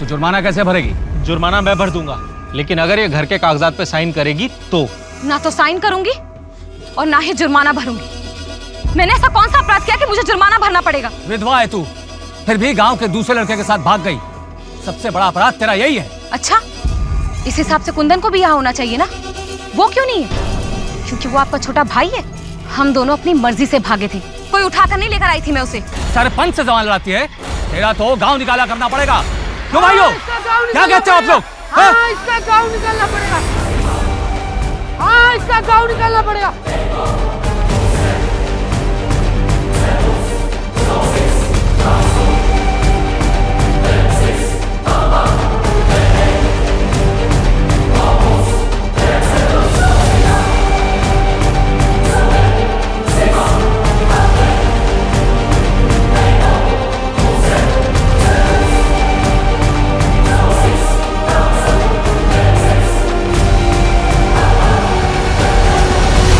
तो जुर्माना कैसे भरेगी? जुर्माना मैं भर दूंगा, लेकिन अगर ये घर के कागजात पे साइन करेगी तो। ना तो साइन करूंगी और ना ही जुर्माना भरूंगी। मैंने ऐसा कौन सा अपराध किया कि मुझे जुर्माना भरना पड़ेगा? विधवा है तू, फिर भी गांव के दूसरे लड़के के साथ भाग गई। सबसे बड़ा अपराध तेरा यही है। अच्छा, इस हिसाब से कुंदन को भी यहाँ होना चाहिए ना? वो क्यों नहीं है? क्योंकि वो आपका छोटा भाई है। हम दोनों अपनी मर्जी से भागे थे, कोई उठाकर नहीं लेकर आई थी मैं उसे। सरपंच से जबान लड़ाती है, तेरा तो गांव निकाला करना पड़ेगा। क्यों भाइयों, क्या कहते हो आप लोग? हाँ, इसका गांव निकालना पड़ेगा। हाँ, इसका गांव निकालना पड़ेगा।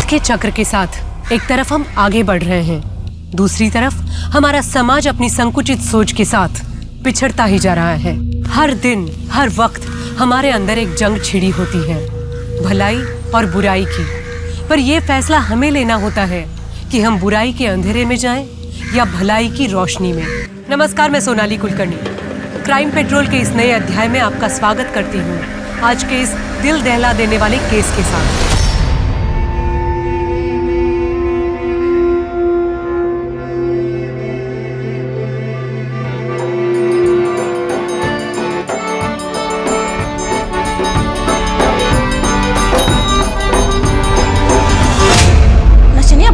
के चक्र के साथ एक तरफ हम आगे बढ़ रहे हैं, दूसरी तरफ हमारा समाज अपनी संकुचित सोच के साथ पिछड़ता ही जा रहा है। हर दिन हर वक्त हमारे अंदर एक जंग छिड़ी होती है, भलाई और बुराई की। पर यह फैसला हमें लेना होता है कि हम बुराई के अंधेरे में जाएं या भलाई की रोशनी में। नमस्कार, मैं सोनाली कुलकर्णी क्राइम पेट्रोल के इस नए अध्याय में आपका स्वागत करती हूँ, आज के इस दिल दहला देने वाले केस के साथ।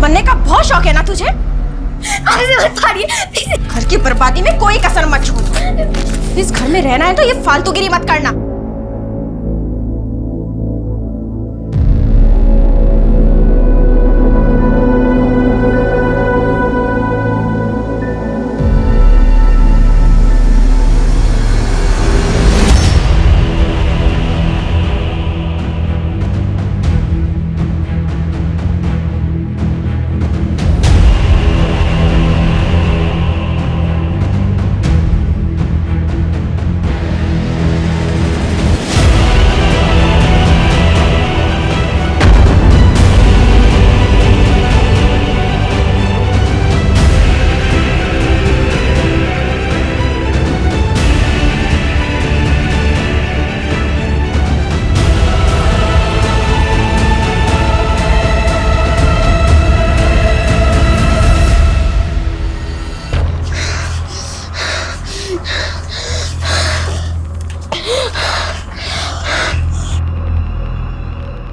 बनने का बहुत शौक है ना तुझे? घर की बर्बादी में कोई कसर मत छोड़। इस घर में रहना है तो ये फालतूगिरी मत करना।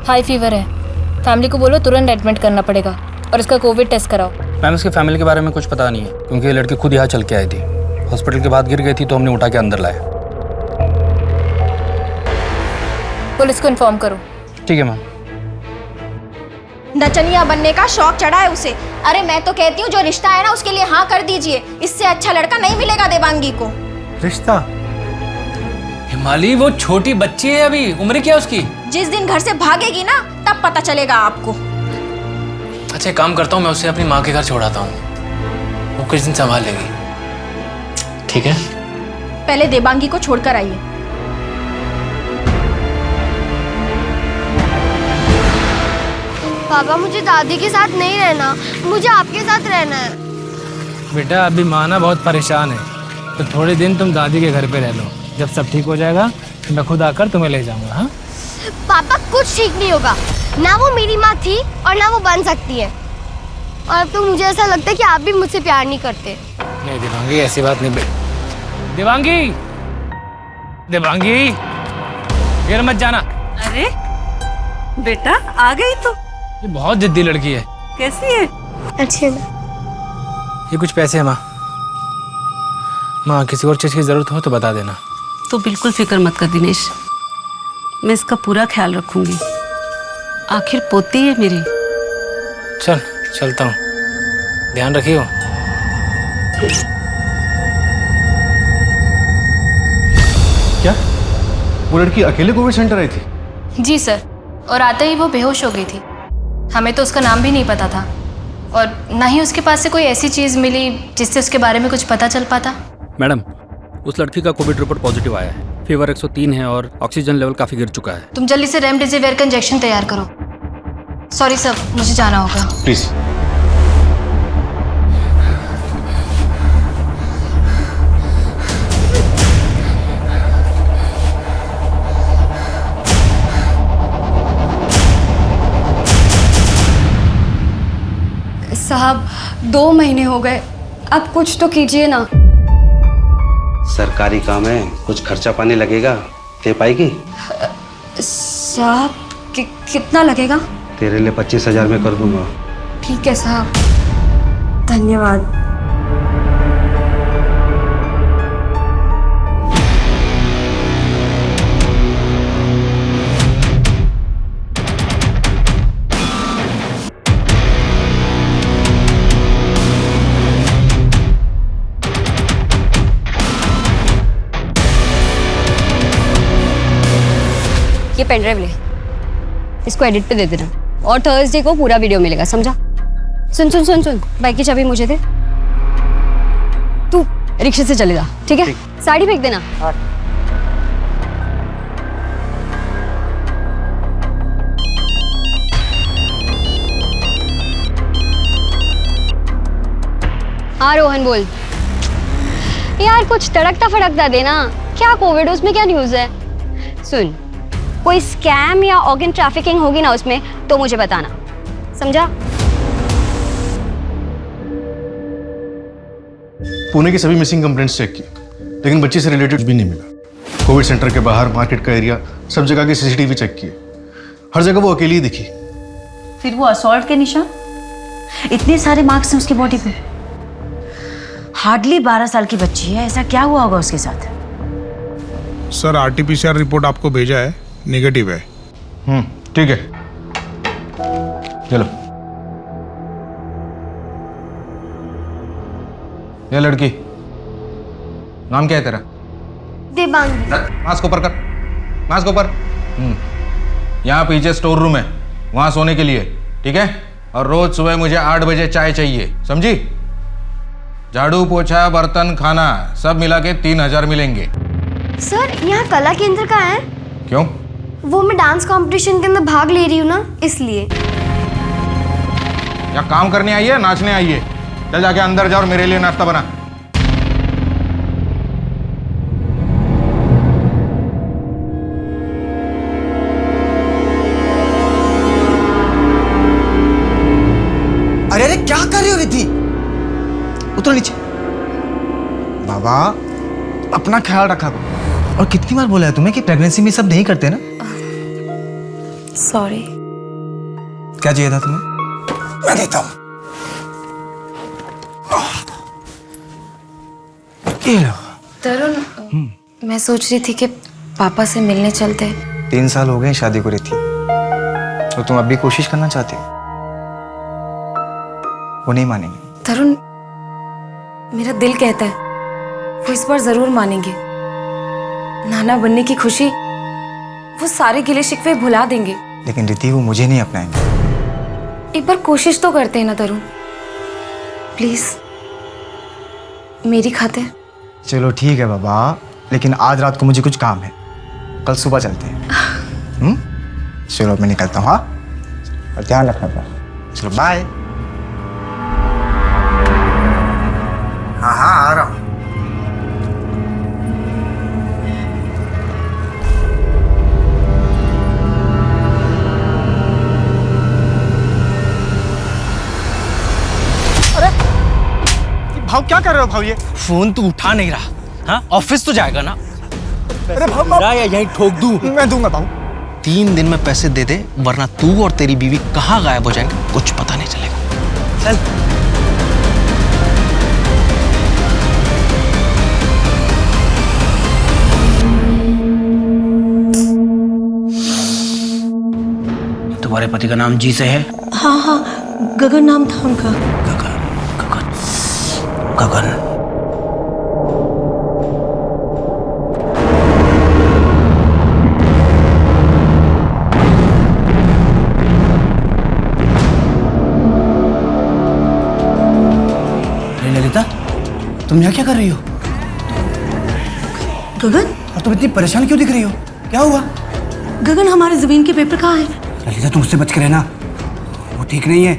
हाई फीवर है, फैमिली को बोलो तुरंत एडमिट करना पड़ेगा और इसका कोविड टेस्ट कराओ। मैम, इसकी फैमिली के बारे में कुछ पता नहीं है, क्योंकि ये लड़की खुद यहाँ चल के आई थी। हॉस्पिटल के बाद गिर गई थी तो हमने उठा के अंदर लाया। पुलिस को इन्फॉर्म करो। ठीक है मैम। नचनिया बनने का शौक चढ़ा है उसे। अरे मैं तो कहती हूँ जो रिश्ता है ना उसके लिए हाँ कर दीजिए, इससे अच्छा लड़का नहीं मिलेगा देवांगी को। रिश्ता? हिमाली, वो छोटी बच्ची है, अभी उम्र क्या उसकी? जिस दिन घर से भागेगी ना तब पता चलेगा आपको। अच्छा, एक काम करता हूँ, मैं उसे अपनी माँ के घर छोड़ाता हूँ, वो कुछ दिन संभाल लेगी। ठीक है? पहले देवांगी को छोड़कर आइए। पापा, मुझे दादी के साथ नहीं रहना, मुझे आपके साथ रहना है। बेटा, अभी माँ ना बहुत परेशान है, तो थोड़े दिन तुम दादी के घर पे रह लो। जब सब ठीक हो जाएगा तो मैं खुद आकर तुम्हें ले जाऊंगा। हाँ पापा, कुछ ठीक नहीं होगा। ना वो मेरी माँ थी और ना वो बन सकती है। और अब तो मुझे ऐसा लगता है कि आप भी मुझसे प्यार नहीं करते। नहीं देवांगी, ऐसी बात नहीं। देवांगी, देवांगी, फिर मत जाना। अरे बेटा, आ गई तू? ये बहुत जिद्दी लड़की है। कैसी है? अच्छी है। ये कुछ पैसे हैं माँ। माँ, किसी और चीज़ की जरूरत हो तो बता देना। तो बिल्कुल फिक्र मत कर दिनेश, मैं इसका पूरा ख्याल रखूंगी। आखिर पोती है मेरी। चल, चलता हूँ, ध्यान रखियो। क्या वो लड़की अकेले कोविड सेंटर आई थी? जी सर, और आते ही वो बेहोश हो गई थी। हमें तो उसका नाम भी नहीं पता था और ना ही उसके पास से कोई ऐसी चीज़ मिली जिससे उसके बारे में कुछ पता चल पाता। मैडम, उस लड़की का कोविड रिपोर्ट पॉजिटिव आया है। फीवर 103 है और ऑक्सीजन लेवल काफ़ी गिर चुका है। तुम जल्दी से रेमडेसिविर का इंजेक्शन तैयार करो। सॉरी सर, मुझे जाना होगा। प्लीज। साहब 2 महीने हो गए, अब कुछ तो कीजिए ना। सरकारी काम है, कुछ खर्चा पानी लगेगा, दे पाएगी? साहब कितना लगेगा? तेरे लिए 25,000 में कर दूंगा। ठीक है साहब, धन्यवाद। ये पेन ड्राइव ले, इसको एडिट पे दे देना और थर्सडे को पूरा वीडियो मिलेगा, समझा? सुन सुन सुन सुन, बाइक की चाबी मुझे दे। तू रिक्शे से चले जा, ठीक है? साड़ी फेंक देना। हाँ रोहन बोल। यार कुछ तड़कता फड़कता देना। क्या कोविड, उसमें क्या न्यूज़ है? सुन, कोई स्कैम या ऑर्गन ट्रैफिकिंग होगी ना उसमें, तो मुझे बताना, समझा? पुणे की सभी मिसिंग कंप्लेंट्स चेक की, लेकिन बच्ची से रिलेटेड भी नहीं मिला। कोविड सेंटर के बाहर, मार्केट का एरिया, सब जगह के सीसीटीवी चेक किए, हर जगह वो अकेली ही दिखी। फिर वो असॉल्ट के निशान? इतने सारे मार्क्स हैं उसकी बॉडी पे। हार्डली 12 साल की बच्ची है, ऐसा क्या हुआ होगा उसके साथ? सर आरटीपीसीआर रिपोर्ट आपको भेजा है, नेगेटिव है। ठीक है, चलो। ये लड़की, नाम क्या है तेरा? देवांगी। मास्क ऊपर कर, मास्क ऊपर। यहाँ पीछे स्टोर रूम है, वहां सोने के लिए, ठीक है? और रोज सुबह मुझे 8 बजे चाय चाहिए, समझी? झाड़ू पोछा बर्तन खाना सब मिला के 3,000 मिलेंगे। सर यहाँ कला केंद्र का है? क्यों? वो मैं डांस कंपटीशन के अंदर भाग ले रही हूँ ना, इसलिए। या काम करने आई है, नाचने आई है? चल जाके अंदर जा और मेरे लिए नाश्ता बना। अरे अरे क्या कर रही हो रिद्धि? उतरो नीचे। बाबा अपना ख्याल रखा करो। और कितनी बार बोला है तुम्हें कि प्रेगनेंसी में सब नहीं करते ना? सॉरी। क्या चाहिए था तुम्हें? मैं देता हूं। ये लो। तरुण, मैं सोच रही थी कि पापा से मिलने चलते। 3 साल हो गए शादी को रिद्धि, और तुम अब भी कोशिश करना चाहते हो? वो नहीं मानेंगे। तरुण, मेरा दिल कहता है वो इस बार जरूर मानेंगे। नाना बनने की खुशी, वो सारे गिले शिकवे भुला देंगे। लेकिन रिद्धि वो मुझे नहीं अपनाएंगे। एक बार कोशिश तो करते हैं ना तरुण, प्लीज मेरी खातिर। चलो ठीक है बाबा, लेकिन आज रात को मुझे कुछ काम है, कल सुबह चलते हैं। चलो मैं निकलता हूँ। हाँ, और ध्यान रखना अपना। चलो बाय। हाँ हाँ आ रहा हूँ। भाव क्या कर रहे हो भाव? ये फोन तू उठा नहीं रहा, हाँ? ऑफिस तो जाएगा ना? अरे भाव या यहीं ठोक दूं? मैं दूंगा भाव। 3 दिन में पैसे दे दे, वरना तू और तेरी बीवी कहाँ गायब हो जाएंगे कुछ पता नहीं चलेगा। चल। तुम्हारे पति का नाम जी से है? हाँ हाँ, गगन नाम था उनका। गगन। अरे ललिता, तुम यहाँ क्या कर रही हो? गगन, और तुम इतनी परेशान क्यों दिख रही हो? क्या हुआ? गगन, हमारे जमीन के पेपर कहाँ हैं? ललिता, तुम उससे बच के रहना, वो ठीक नहीं है।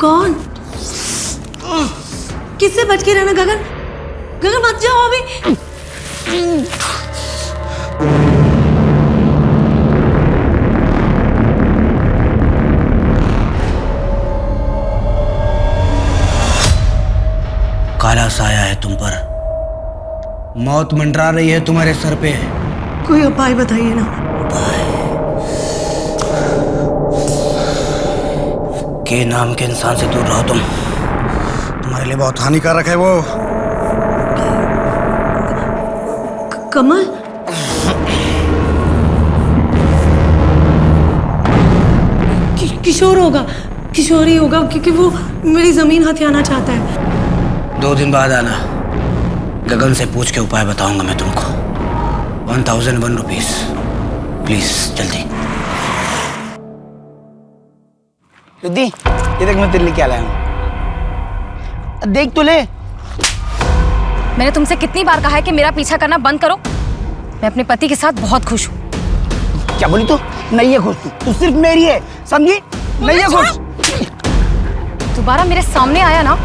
कौन? किससे बच के रहना गगन? गगन मत जाओ अभी। काला साया है तुम पर, मौत मंडरा रही है तुम्हारे सर पे। कोई उपाय बताइए ना। के नाम के इंसान से दूर रहो तुम, तुम्हारे लिए बहुत हानिकारक है वो। कमल, किशोर होगा, किशोरी होगा, क्योंकि वो मेरी जमीन हथियाना चाहता है। 2 दिन बाद आना, गगन से पूछ के उपाय बताऊंगा मैं तुमको। 1001 रुपीज, प्लीज जल्दी। रिद्धि, ये देख मैं तेरे लिए क्या लाया हूँ, देख तो ले। मैंने तुमसे कितनी बार कहा है कि मेरा पीछा करना बंद करो। मैं अपने पति के साथ बहुत खुश हूँ। क्या बोली तू? नहीं है खुश तू सिर्फ मेरी है, समझी? नहीं है खुश। दोबारा मेरे सामने आया ना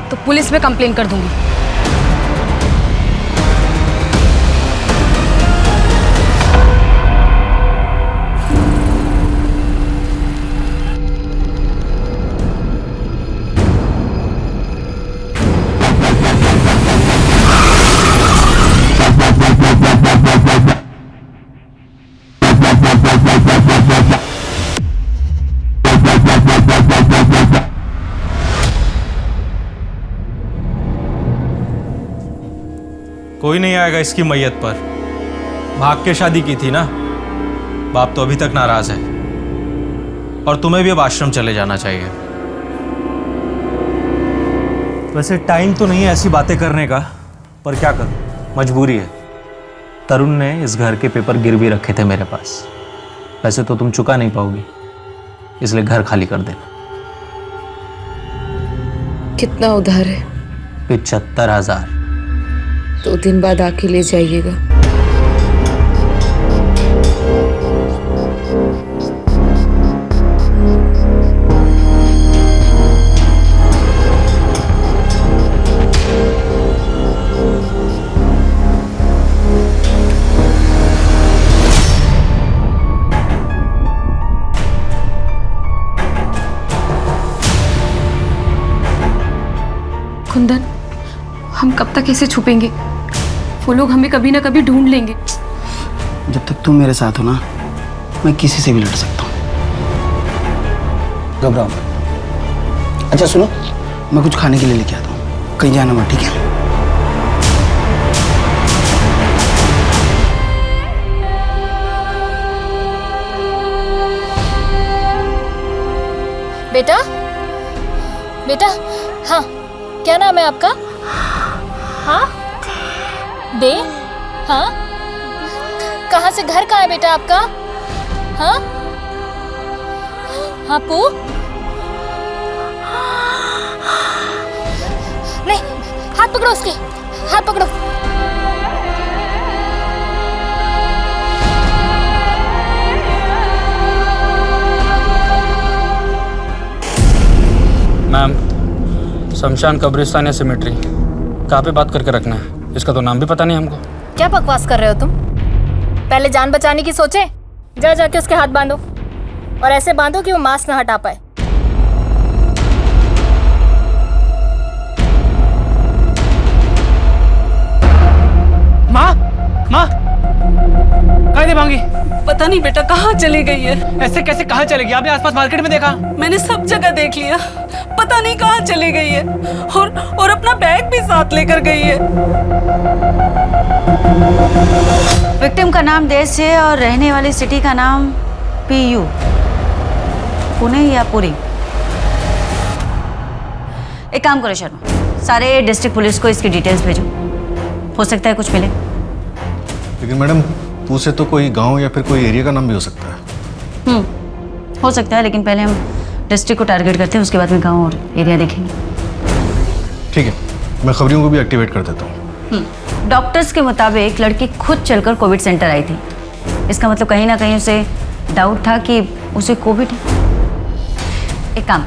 तो पुलिस में कंप्लेन कर दूंगी। कोई नहीं आएगा इसकी मैयत पर। भाग के शादी की थी ना, बाप तो अभी तक नाराज है। और तुम्हें भी अब आश्रम चले जाना चाहिए। वैसे टाइम तो नहीं है ऐसी बातें करने का, पर क्या करूं, मजबूरी है। तरुण ने इस घर के पेपर गिरवी रखे थे मेरे पास। वैसे तो तुम चुका नहीं पाओगी, इसलिए घर खाली कर देना। कितना उधार है? 75,000। 2 दिन बाद आके ले जाइएगा। कुंदन, हम कब तक ऐसे छुपेंगे? वो लोग हमें कभी ना कभी ढूंढ लेंगे। जब तक तुम मेरे साथ हो ना, मैं किसी से भी लड़ सकता हूँ। घबराओ मत। अच्छा सुनो, मैं कुछ खाने के लिए लेके आता हूँ, कहीं जाना मत, ठीक है? बेटा, बेटा, हाँ, क्या नाम है आपका? हाँ, बे, हाँ, कहाँ से, घर कहाँ है बेटा आपका? हाँ, हाँ पू, नहीं, हाथ पकड़ो उसके, हाथ पकड़ो। मैम, शमशान, कब्रिस्तान या सिमेट्री, कहाँ पे बात करके रखना है? इसका तो नाम भी पता नहीं हमको। क्या बकवास कर रहे हो तुम? पहले जान बचाने की सोचे। जाके उसके हाथ बांधो, और ऐसे बांधो कि वो मास्क ना हटा पाए। माँ, माँ, कहाँ थी भांगी? पता नहीं बेटा, कहाँ चली गई है। ऐसे कैसे कहाँ चलेगी? आपने आसपास मार्केट में देखा? मैंने सब जगह देख लिया, पता नहीं कहाँ चली गई है। और अपना बैग भी साथ लेकर गई है। विक्टिम का नाम देश है और रहने वाली सिटी का नाम PU, पुणे या पुरी। एक काम करो शर्मा, सारे डिस्ट्रिक्ट पुलिस को इसकी डिटेल्स भेजो, हो सकता है कुछ मिले। लेकिन मैडम, पू से तो कोई गांव या फिर कोई एरिया का नाम भी हो सकता है। हो सकता है, लेकिन पहले हम डिस्ट्रिक्ट को टारगेट करते हैं, उसके बाद में गांव और एरिया देखेंगे। ठीक है, मैं खबरियों को भी एक्टिवेट कर देता हूँ। डॉक्टर्स के मुताबिक लड़की खुद चलकर कोविड सेंटर आई थी। इसका मतलब कहीं ना कहीं उसे डाउट था कि उसे कोविड है। एक काम,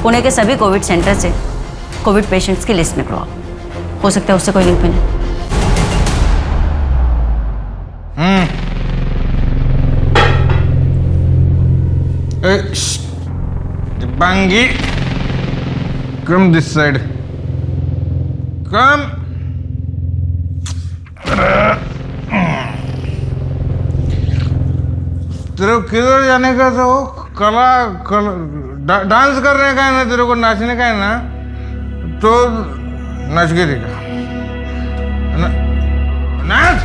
पुणे के सभी कोविड सेंटर से कोविड पेशेंट्स की लिस्ट निकलवाओ, हो सकता है उससे कोई लिंक मिले। Bangi, come this side. Come. तेरे को किधर जाने का तो डांस करने का है ना, तेरे को नाचने का है ना, तो नाच के दिखा। नाच।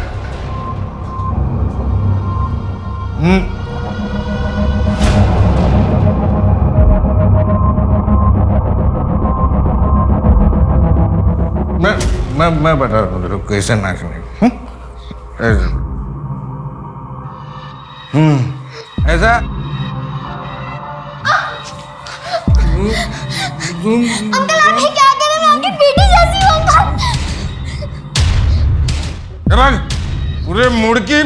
मैं बता रहा हूँ तेरे को कैसे नाचने। ऐसा अंकल आप ये क्या कर रहे हैं? मैं आपकी बेटी जैसी हूँ अंकल। पूरे मुड़की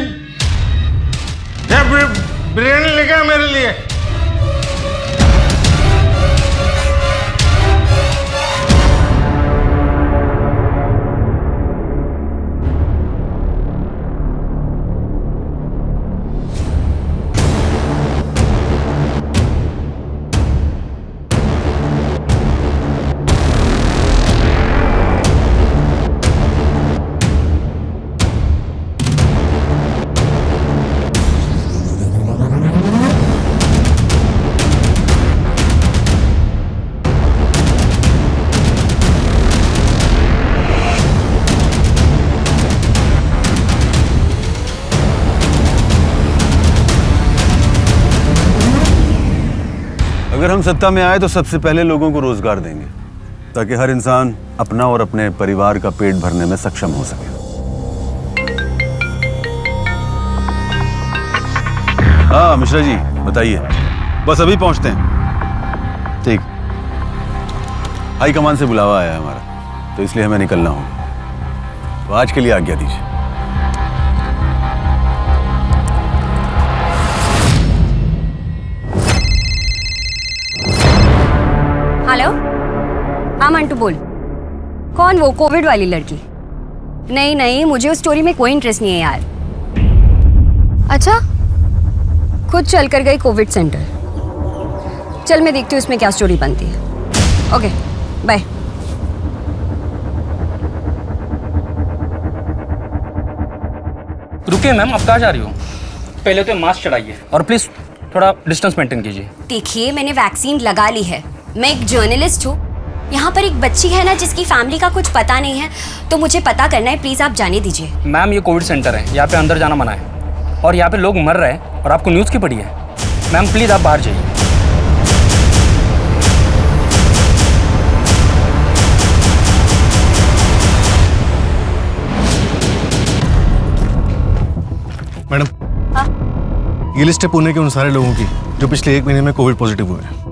बिरयानी लेकर मेरे लिए। अगर हम सत्ता में आए तो सबसे पहले लोगों को रोजगार देंगे ताकि हर इंसान अपना और अपने परिवार का पेट भरने में सक्षम हो सके। हाँ मिश्रा जी बताइए। बस अभी पहुंचते हैं। ठीक, हाई कमान से बुलावा आया है हमारा, तो इसलिए हमें निकलना होगा। तो आज के लिए आज्ञा दीजिए। हेलो, हाँ मंटू बोल। कौन वो कोविड वाली लड़की? नहीं नहीं, मुझे उस स्टोरी में कोई इंटरेस्ट नहीं है यार। अच्छा, खुद चल कर गई कोविड सेंटर। चल मैं देखती हूँ उसमें क्या स्टोरी बनती है। Okay bye. रुकिए मैम, आप कहाँ जा रही हो? पहले तो मास्क चढ़ाइए और प्लीज थोड़ा डिस्टेंस मेंटेन कीजिए। देखिए मैंने वैक्सीन लगा ली है, मैं एक जर्नलिस्ट हूँ। यहाँ पर एक बच्ची है ना जिसकी फैमिली का कुछ पता नहीं है, तो मुझे पता करना है, प्लीज आप जाने दीजिए। मैम ये कोविड सेंटर है, यहाँ पे अंदर जाना मना है और यहाँ पे लोग मर रहे हैं और आपको न्यूज़ की पड़ी है। मैम प्लीज आप बाहर जाइए। मैडम, ये लिस्ट है पुणे के उन सारे लोगों की जो पिछले 1 महीने में कोविड पॉजिटिव हुए हैं।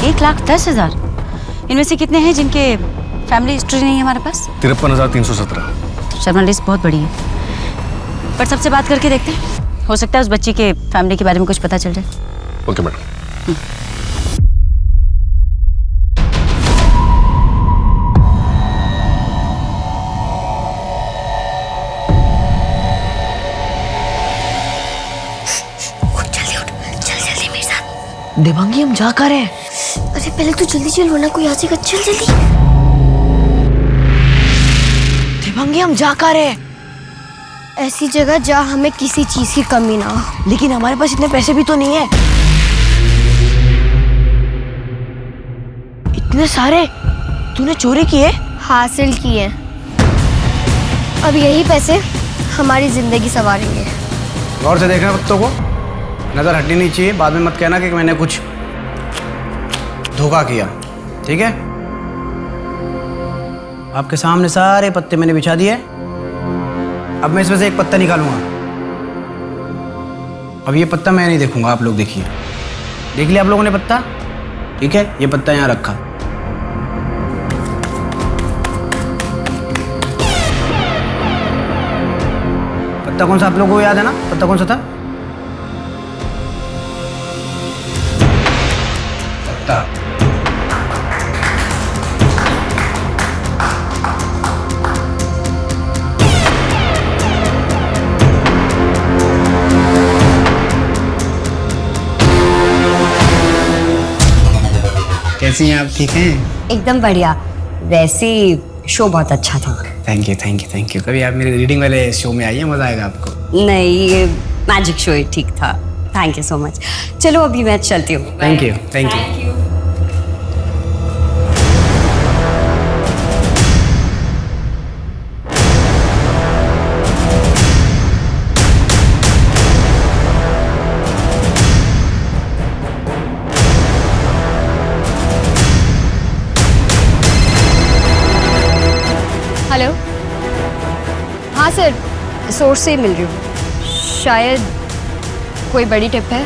1,10,000। इनमें से कितने हैं जिनके फैमिली हिस्ट्री नहीं है हमारे पास? 53,317। शर्मा लिस्ट बहुत बड़ी है, पर सबसे बात करके देखते हैं, हो सकता है उस बच्ची के फैमिली के बारे में कुछ पता चल जाए। Okay madam. देवांगी हम जा कर हैं। अरे पहले तो जल्दी चल वरना कोई आ जाएगा। चल जल्दी। देवांगी हम जा कर हैं। ऐसी जगह जहाँ हमें किसी चीज की कमी ना हो। लेकिन हमारे पास इतने पैसे भी तो नहीं है। इतने सारे तूने चोरी किए? हासिल किए। अब यही पैसे हमारी जिंदगी संवारेंगे। गौर से देखना बच्चों को, नजर हटनी नहीं चाहिए। बाद में मत कहना कि मैंने कुछ धोखा किया, ठीक है? आपके सामने सारे पत्ते मैंने बिछा दिए। अब मैं इसमें से एक पत्ता निकालूंगा। अब ये पत्ता मैं नहीं देखूंगा, आप लोग देखिए। देख लिया आप लोगों ने पत्ता? ठीक है, ये पत्ता यहाँ रखा। कुत्ता कौन सा आप लोगों को याद है ना? कुत्ता कौन सा था? कुत्ता। कैसी हैं आप? ठीक हैं? एकदम बढ़िया। वैसे शो बहुत अच्छा था। Thank you thank you thank you. कभी आप मेरे रीडिंग वाले शो में आइए, मज़ा आएगा आपको। नहीं, ये मैजिक शो ही ठीक था। Thank you so much. चलो अभी मैं चलती हूँ। Thank you thank you. Hello, हाँ सर, सोर्स से मिल रही हूँ। शायद कोई बड़ी टिप है।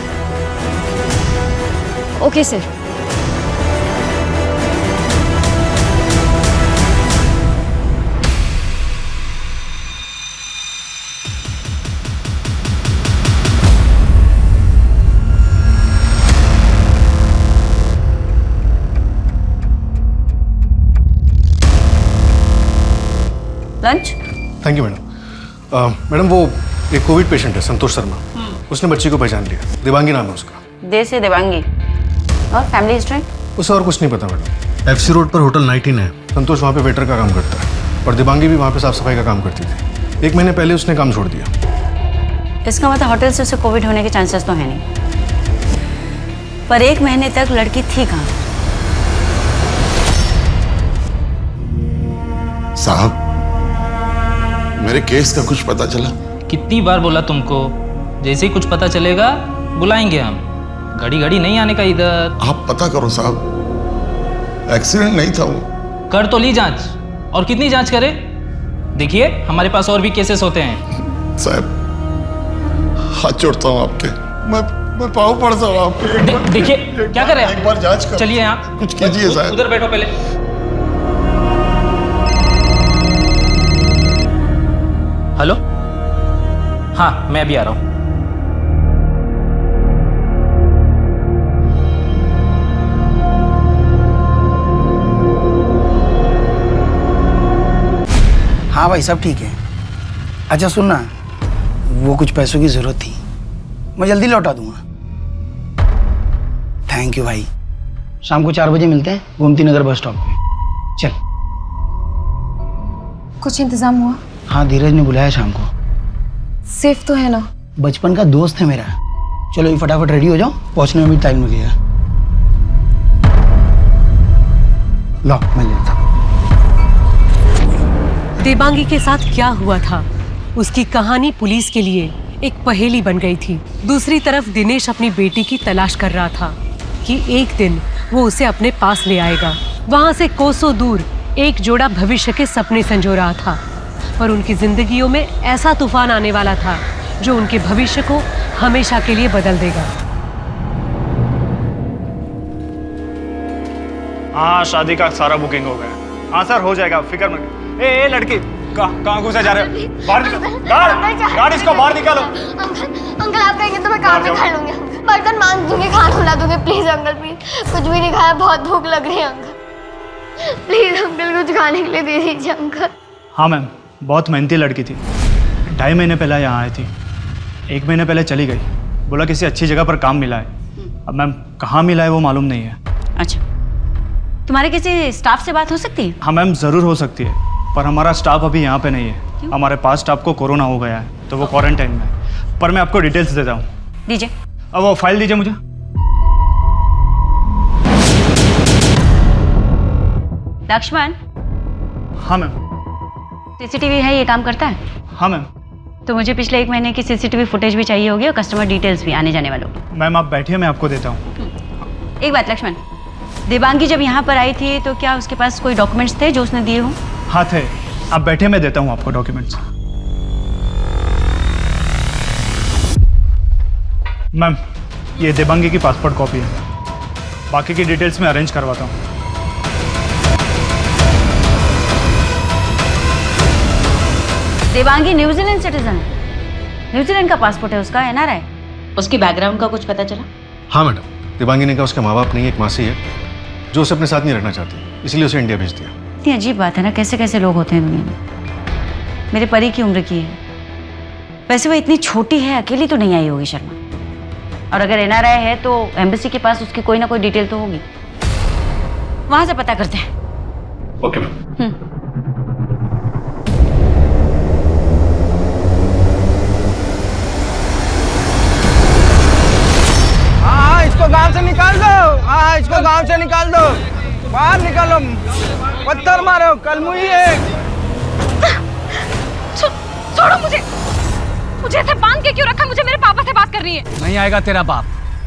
Okay sir. Lunch? Thank you madam. Madam वो एक कोविड पेशेंट है, संतोष शर्मा। उसने बच्ची को पहचान लिया। देवांगी नाम है उसका। देर से देवांगी। और फैमिली हिस्ट्री? उसे और कुछ नहीं पता मैडम। एफसी रोड पर होटल 19 है। संतोष वहाँ पे वेटर का काम करता है और देवांगी भी वहाँ पे साफ सफाई का काम करती थी। 1 महीने पहले उसने काम छोड़ दिया। इसका मतलब होटल से उसे कोविड होने के चांसेस तो है नहीं, पर 1 महीने तक लड़की थी कहाँ? साहब, मेरे केस का कुछ पता चला? कितनी बार बोला तुमको, जैसे ही कुछ पता चलेगा बुलाएंगे हम। घड़ी घड़ी नहीं आने का इधर। आप पता करो साहब, एक्सीडेंट नहीं था वो। कर तो ली जांच, और कितनी जांच करे? देखिए हमारे पास और भी केसेस होते हैं। साहब हाथ जोड़ता हूँ आपके, मैं पाँव पड़ता हूँ आपके। देखिए क्या कर रहे हैं? एक बार जांच कर। चलिए यहाँ कुछ कीजिए साहब। उधर बैठो पहले। हेलो, हाँ मैं अभी आ रहा हूँ। हाँ भाई सब ठीक है। अच्छा सुन ना, वो कुछ पैसों की जरूरत थी, मैं जल्दी लौटा दूंगा। थैंक यू भाई। शाम को 4 बजे मिलते हैं गोमती नगर बस स्टॉप पे। चल। कुछ इंतजाम हुआ? हाँ धीरज ने बुलाया शाम को। सेफ तो है ना? बचपन का दोस्त है मेरा। चलो ये फटाफट रेडी हो जाओ, पहुंचने में भी टाइम लगेगा। लो मैं लेता हूं। देवांगी के साथ क्या हुआ था, उसकी कहानी पुलिस के लिए एक पहेली बन गई थी। दूसरी तरफ दिनेश अपनी बेटी की तलाश कर रहा था कि एक दिन वो उसे अपने पास ले आएगा। वहां से कोसों दूर एक जोड़ा भविष्य के सपने संजो रहा था और उनकी जिंदगियों में ऐसा तूफान आने वाला था जो उनके भविष्य को हमेशा के लिए बदल देगा। हाँ शादी का सारा बुकिंग हो गया। हाँ सर हो जाएगा, फिक्र मत। ए लड़की कहाँ घुसा जा रहे हो? बाहर निकलो। गार्ड इसको बाहर निकालो। अंकल आप कहेंगे तो मैं काम भी कर लूंगी। बर्तन मांज दूंगी, खाना खिला दूंगी। प्लीज अंकल प्लीज, कुछ भी नहीं खाया, बहुत भूख लग रही है अंकल। प्लीज अंकल कुछ खाने के लिए दे दीजिए अंकल। हाँ मैम, बहुत मेहनती लड़की थी। 2.5 महीने पहले यहाँ आई थी, 1 महीने पहले चली गई। बोला किसी अच्छी जगह पर काम मिला है। अब मैम कहाँ मिला है वो मालूम नहीं है। अच्छा, तुम्हारे किसी स्टाफ से बात हो सकती है? हाँ मैम ज़रूर हो सकती है, पर हमारा स्टाफ अभी यहाँ पे नहीं है। क्यों? हमारे पास स्टाफ को कोरोना हो गया है तो वो क्वारंटाइन में है। पर मैं आपको डिटेल्स देता हूँ। दीजिए। अब वो फाइल दीजिए मुझे। लक्ष्मण। हाँ मैम। सीसीटीवी है, ये काम करता है? हाँ मैम। तो मुझे पिछले 1 महीने की सीसीटीवी फुटेज भी चाहिए होगी और कस्टमर डिटेल्स भी आने जाने वालों। मैम आप बैठिए, मैं आपको देता हूँ। एक बात लक्ष्मण, देवांगी जब यहाँ पर आई थी तो क्या उसके पास कोई डॉक्यूमेंट्स थे जो उसने दिए हों? हाँ थे, आप बैठे, मैं देता हूँ आपको डॉक्यूमेंट्स। मैम ये देवांगी की पासपोर्ट कॉपी है, बाकी की डिटेल्स मैं अरेंज करवाता हूँ। देवांगी न्यूजीलैंड सिटीजन है? न्यूजीलैंड का पासपोर्ट है उसका, NRI। उसकी बैकग्राउंड का कुछ पता चला? हाँ मैडम, दिबांगिनी का उसका माँ बाप नहीं, एक मासी है जो उसे अपने साथ नहीं रखना चाहती, इसलिए उसे इंडिया भेज दिया। इतनी अजीब बात है ना, कैसे कैसे लोग होते हैं दुनिया में। मेरे परी की उम्र की है, वैसे वो इतनी छोटी है, अकेली तो नहीं आई होगी शर्मा। और अगर NRI है तो एम्बेसी के पास उसकी कोई ना कोई डिटेल तो होगी, वहां से पता करते हैं। Okay ma'am. हाँ, इसको गांव से निकाल दो। हाँ, इसको गांव से निकाल दो, बाहर निकालो, पत्थर मारो, कलमुही है। छोड़ो मुझे, मुझे ऐसे बांध के क्यों रखा? मुझे मेरे पापा से बात करनी है। नहीं आएगा तेरा बाप,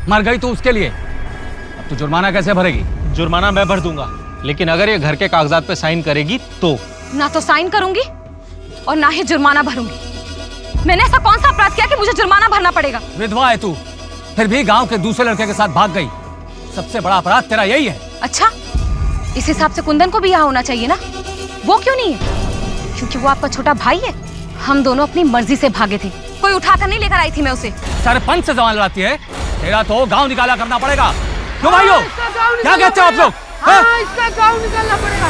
मर गई तो उसके लिए। अब तू जुर्माना कैसे भरेगी? जुर्माना मैं भर दूंगा, लेकिन अगर ये घर के कागजात पे साइन करेगी तो। ना तो साइन करूंगी और ना ही जुर्माना भरूंगी। मैंने ऐसा कौन सा अपराध किया कि मुझे जुर्माना भरना पड़ेगा? विधवा है तू, फिर भी गांव के दूसरे लड़के के साथ भाग गई। सबसे बड़ा अपराध तेरा यही है। अच्छा, इस हिसाब से कुंदन को भी यहाँ होना चाहिए ना? वो क्यों नहीं है? क्योंकि वो आपका छोटा भाई है। हम दोनों अपनी मर्जी से भागे थे, कोई उठाकर नहीं लेकर आई थी मैं उसे। सरपंच से जवान लड़ाती है, तेरा तो गांव निकाला करना पड़ेगा। क्यों भाइयों, क्या कहते हो आप लोग? हाँ, इसका गाँव निकालना पड़ेगा।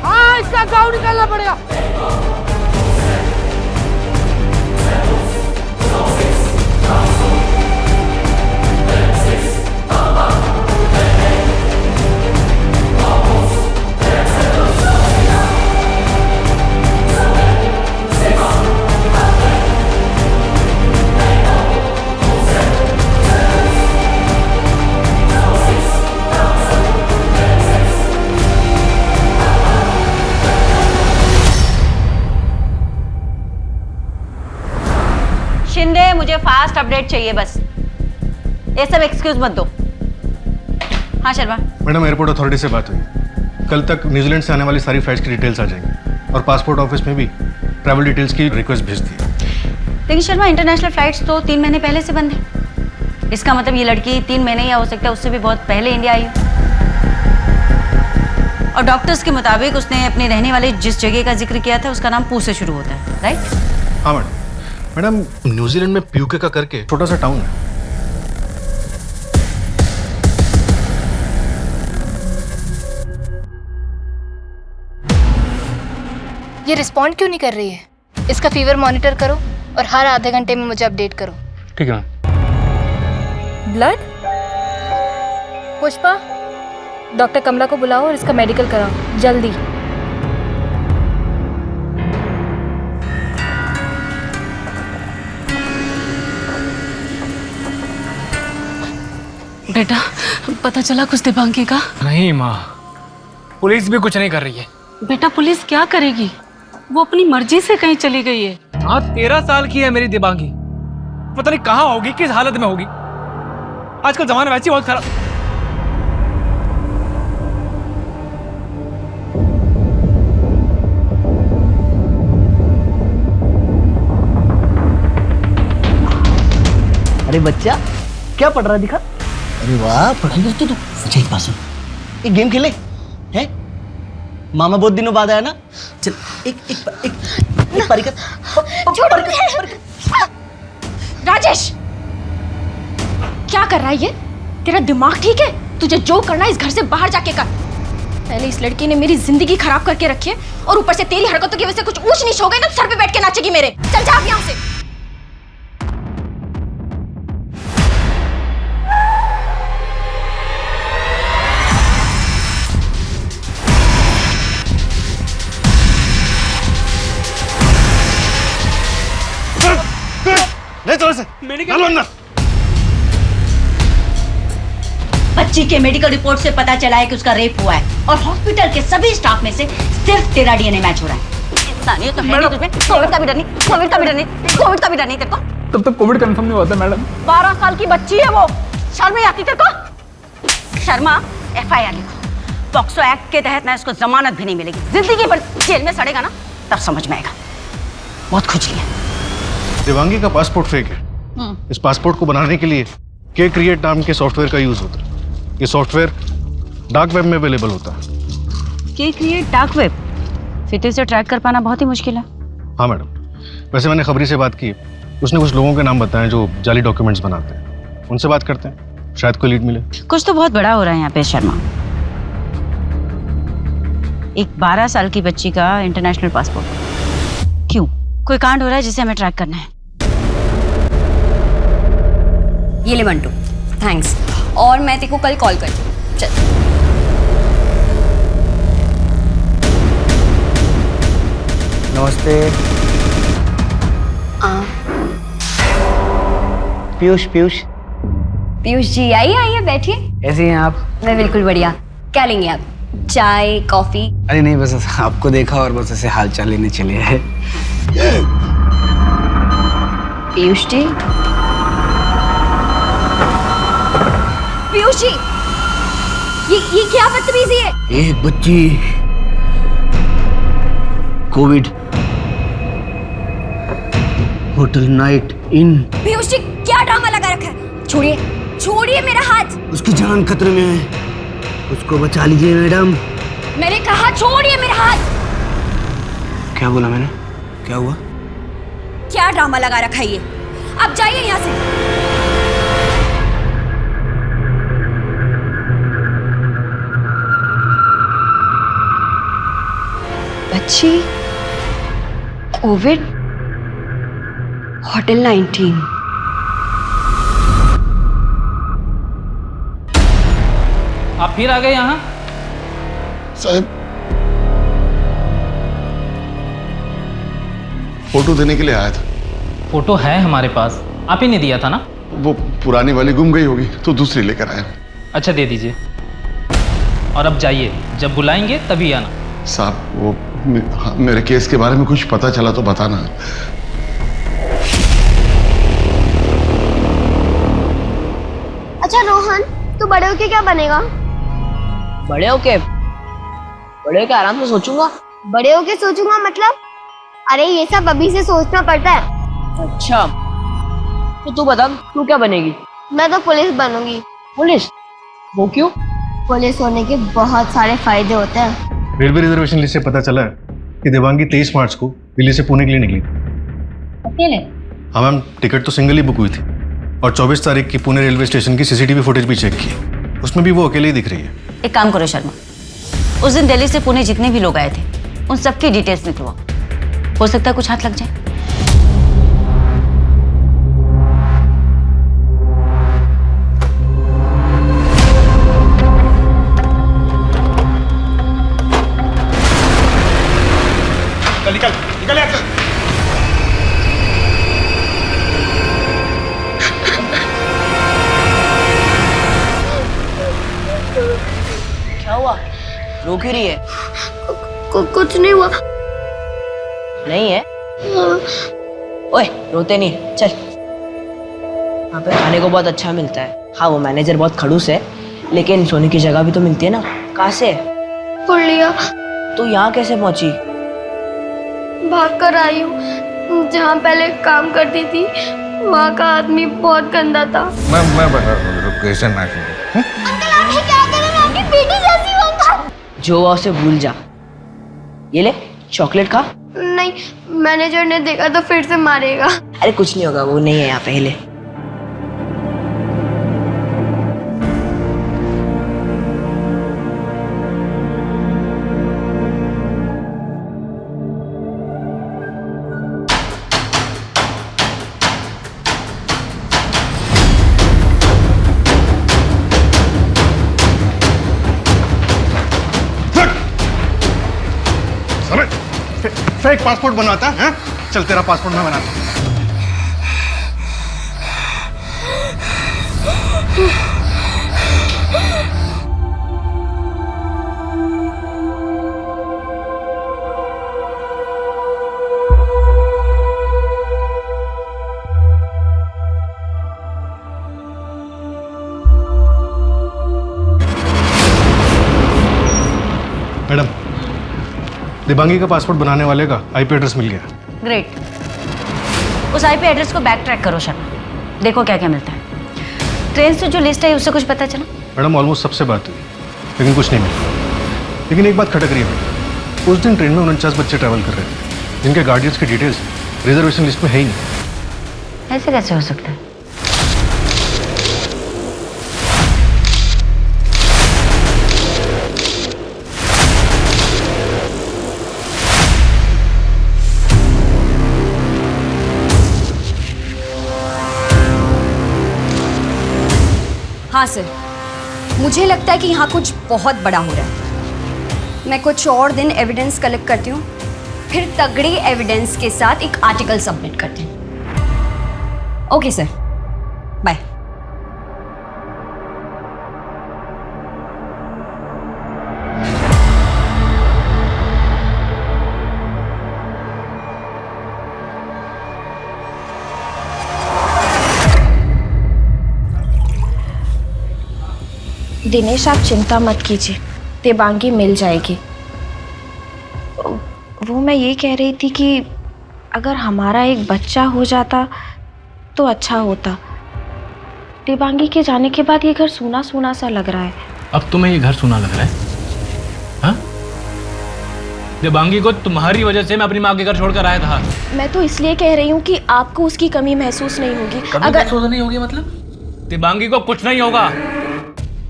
हाँ, इसका गाँव निकालना पड़ेगा। शिंदे, मुझे फास्ट अपडेट चाहिए बस, ये सब एक्सक्यूज मत दो। हाँ शर्मा। मैडम, एयरपोर्ट अथॉरिटी से बात हुई, कल तक न्यूजीलैंड से आने वाली सारी फ्लाइट्स की डिटेल्स आ जाएंगी और पासपोर्ट ऑफिस में भी ट्रैवल डिटेल्स की रिक्वेस्ट भेज दी। लेकिन शर्मा, इंटरनेशनल फ्लाइट्स तो 3 महीने पहले से बंद है। इसका मतलब ये लड़की 3 महीने या हो सकता है उससे भी बहुत पहले इंडिया आई हो। और डॉक्टर्स के मुताबिक उसने अपने रहने वाले जिस जगह का जिक्र किया था उसका नाम पू से शुरू होता है, राइट? हाँ मैडम। मैडम, न्यूजीलैंड में प्यूके का करके छोटा सा टाउन है। ये रिस्पॉन्ड क्यों नहीं कर रही है? इसका फीवर मॉनिटर करो और हर आधे घंटे में मुझे अपडेट करो। ठीक है मैम। ब्लड? पुष्पा, डॉक्टर कमला को बुलाओ और इसका मेडिकल कराओ जल्दी। बेटा, पता चला कुछ दिबांगी का? नहीं माँ, पुलिस भी कुछ नहीं कर रही है। बेटा, पुलिस क्या करेगी? वो अपनी मर्जी से कहीं चली गई है। हाँ, 13 साल की है मेरी दिबांगी, पता नहीं कहाँ होगी, किस हालत में होगी। आजकल जमाना वैसे ही बहुत खराब। अरे बच्चा, क्या पढ़ रहा दिखा? अरे वाह, पढ़ाई करते तू। अच्छा एक बात सुन, एक गेम खेले हैं? मामा बहुत दिनों बाद आया ना, चल एक पारी कर। राजेश, क्या कर रहा है ये? तेरा दिमाग ठीक है? तुझे जो करना है इस घर से बाहर जाके कर। पहले इस लड़की ने मेरी जिंदगी खराब करके रखी है और ऊपर से तेरी हरकतों की वजह से कुछ ऊंच नीच हो गई ना, सर पे बैठ के नाचेगी मेरे। चल जा यहाँ से। बच्ची के मेडिकल रिपोर्ट से पता चला है कि उसका रेप हुआ है और हॉस्पिटल के सभी स्टाफ में से सिर्फ तेरा DNA मैच हो रहा है। इंसानियत तो है नहीं तुझमें। कोविड का भी डर नहीं, कोविड का भी डर नहीं, कोविड का भी डर नहीं तेरे को। तब तक कोविड कंफर्म नहीं होता मैडम। 12 साल की बच्ची है वो, शर्म नहीं आती तेरे को? शर्मा, FIR लिखो। पॉक्सो एक्ट के तहत ना इसको जमानत भी नहीं मिलेगी, जिंदगी भर जेल में सड़ेगा ना, तब समझ में आएगा। बहुत खुजली है। दिबांगी का पासपोर्ट फेक है। इस पासपोर्ट को बनाने के लिए K-Create नाम के सॉफ्टवेयर का यूज होता है। ये सॉफ्टवेयर डार्क वेब में अवेलेबल होता है। K-Create dark web? फिर से ट्रैक कर पाना बहुत ही मुश्किल है। हाँ मैडम, वैसे मैंने खबरी से बात की, उसने कुछ लोगों के नाम बताए जो जाली डॉक्यूमेंट्स बनाते हैं, उनसे बात करते हैं, शायद कोई लीड मिले। कुछ तो बहुत बड़ा हो रहा है यहाँ पे शर्मा। एक 12 साल की बच्ची का इंटरनेशनल पासपोर्ट। क्यों? कोई कांड हो रहा है जिसे हमें ट्रैक करना है। ये ले बंटू, थैंक्स। और मैं तेरे को कल कॉल करती हूँ। चल। नमस्ते। पीयूष पीयूष जी आइए आइए बैठिए। कैसी हैं आप? मैं बिल्कुल बढ़िया। क्या लेंगे आप? चाय, कॉफी? अरे नहीं, बस आपको देखा और बस ऐसे हाल चाल लेने चले हैं। पीयूष जी, पीयूष जी, ये क्या बदतमीजी है? एक बच्ची Covid hotel night in. Piyush ji क्या ड्रामा लगा रखा है? छोड़िए छोड़िए मेरा हाथ। उसकी जान खतरे में है, उसको बचा लीजिए मैडम। मैंने कहा छोड़िए मेरा हाथ। क्या बोला मैंने? क्या हुआ? क्या ड्रामा लगा रखा है ये? अब जाइए यहाँ से। बच्ची कोविड होटल 19। आप फिर आ गए यहाँ? साहब, फोटो देने के लिए आया था। फोटो है हमारे पास, आप ही ने दिया था ना? वो पुरानी वाली गुम गई होगी तो दूसरी लेकर आया। अच्छा दे दीजिए। और अब जाइए, जब बुलाएंगे तभी आना। साहब वो मेरे केस के बारे में कुछ पता चला तो बताना। अच्छा रोहन, तू बड़े होके क्या बनेगा? बड़े होके आराम से सोचूंगा। बड़े होके सोचूंगा मतलब? अरे ये सब अभी से सोचना पड़ता है। अच्छा तो तू बता, तू क्या बनेगी? मैं तो पुलिस बनूंगी। पुलिस? वो क्यों? पुलिस होने के बहुत सारे फायदे होते हैं। रेलवे रिजर्वेशन लिस्ट से पता चला है कि देवांगी 23 मार्च को दिल्ली से पुणे के लिए निकली थी। अकेले? हाँ मैम, टिकट तो सिंगल ही बुक हुई थी और 24 तारीख की पुणे रेलवे स्टेशन की सीसीटीवी फुटेज भी चेक की, उसमें भी वो अकेले ही दिख रही है। एक काम करो शर्मा, उस दिन दिल्ली से पुणे जितने भी लोग आए थे उन सबकी डिटेल्स निकलवाओ, हो सकता है कुछ हाथ लग जाए। निकल निकल यहाँ से। क्या हुआ? रो क्यों रही है? कुछ नहीं हुआ। नहीं है? ओए रोते नहीं, चल। यहाँ पे खाने को बहुत अच्छा मिलता है। हाँ वो मैनेजर बहुत खड़ूस है, लेकिन सोने की जगह भी तो मिलती है ना। कहाँ से? पुरलिया। तू यहाँ कैसे पहुंची? भाग कर आई हूँ। जहाँ पहले काम करती थी वहाँ का आदमी बहुत गंदा था। मैं बता लोकेशन ना अंकल आप ये क्या कर रहे हैं? आपकी बेटी जैसी हूँ अंकल। जो हुआ उसे भूल जा। ये ले चॉकलेट खा। नहीं, मैनेजर ने देखा तो फिर से मारेगा। अरे कुछ नहीं होगा, वो नहीं है यहाँ पे। ले फेक पासपोर्ट बनवाता है? चल तेरा पासपोर्ट मैं बनाता हूँ। मैडम, दिबांगी का पासपोर्ट बनाने वाले का आईपी एड्रेस मिल गया। ग्रेट। उस आईपी एड्रेस को बैक ट्रैक करो शर्मा, देखो क्या क्या मिलता है। ट्रेन से जो लिस्ट है उससे कुछ पता चला? मैडम ऑलमोस्ट सबसे बात हुई लेकिन कुछ नहीं मिला। लेकिन एक बात खटक रही है, उस दिन ट्रेन में 49 बच्चे ट्रैवल कर रहे थे जिनके गार्डियंस की डिटेल्स रिजर्वेशन लिस्ट में है ही नहीं। ऐसे कैसे हो सकता है? हाँ सर, मुझे लगता है कि यहाँ कुछ बहुत बड़ा हो रहा है। मैं कुछ और दिन एविडेंस कलेक्ट करती हूँ, फिर तगड़ी एविडेंस के साथ एक आर्टिकल सबमिट करते हैं। Okay sir, bye. दिनेश, आप चिंता मत कीजिए, देवांगी मिल जाएगी। वो मैं ये कह रही थी कि अगर हमारा एक बच्चा हो जाता तो अच्छा होता। देवांगी के जाने के बाद ये घर सूना सूना सा लग रहा है। अब तुम्हें ये घर सूना लग रहा है? हाँ? देवांगी को तुम्हारी वजह से मैं अपनी माँ के घर छोड़कर आया था। मैं तो इसलिए कह रही हूँ कि आपको उसकी कमी महसूस नहीं होगी। अगर महसूस नहीं होगी मतलब? देवांगी को कुछ नहीं होगा,